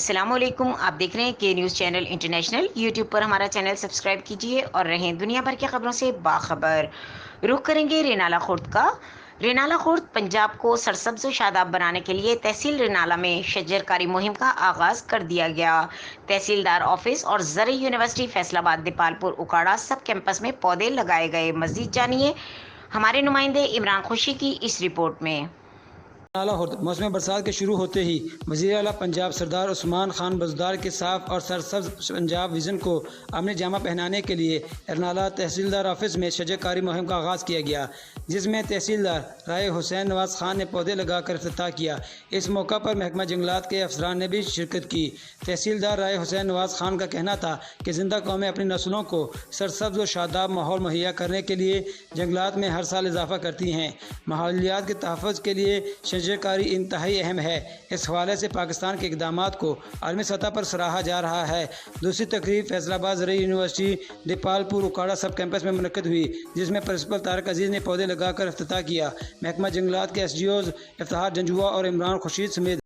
السلام علیکم، آپ دیکھ رہے ہیں کے نیوز چینل انٹرنیشنل۔ یوٹیوب پر ہمارا چینل سبسکرائب کیجئے اور رہیں دنیا بھر کی خبروں سے باخبر۔ رخ کریں گے رینالہ خورد کا۔ رینالہ خورد پنجاب کو سرسبز و شاداب بنانے کے لیے تحصیل رینالہ میں شجر کاری مہم کا آغاز کر دیا گیا۔ تحصیلدار آفس اور زرعی یونیورسٹی فیصل آباد دیپال پور اکاڑا سب کیمپس میں پودے لگائے گئے۔ مزید جانیے ہمارے نمائندے عمران خوشی کی اس رپورٹ میں۔ رینالہ خورد موسم برسات کے شروع ہوتے ہی وزیر اعلیٰ پنجاب سردار عثمان خان بزدار کے صاف اور سرسبز پنجاب ویژن کو اپنے جامہ پہنانے کے لیے رینالہ تحصیلدار آفس میں شجر کاری مہم کا آغاز کیا گیا، جس میں تحصیلدار رائے حسین نواز خان نے پودے لگا کر افتتاح کیا۔ اس موقع پر محکمہ جنگلات کے افسران نے بھی شرکت کی۔ تحصیلدار رائے حسین نواز خان کا کہنا تھا کہ زندہ قومیں اپنی نسلوں کو سرسبز و شاداب ماحول مہیا کرنے کے لیے جنگلات میں ہر سال اضافہ کرتی ہیں۔ ماحولیات کے تحفظ کے لیے شجر کاری انتہائی اہم ہے۔ اس حوالے سے پاکستان کے اقدامات کو عالمی سطح پر سراہا جا رہا ہے۔ دوسری تقریب فیصل آباد زرعی یونیورسٹی دیپال پور اکاڑا سب کیمپس میں منعقد ہوئی، جس میں پرنسپل طارق عزیز نے پودے لگا کر افتتاح کیا۔ محکمہ جنگلات کے S D Os Iftikhar Janjua اور عمران خورشید سمیت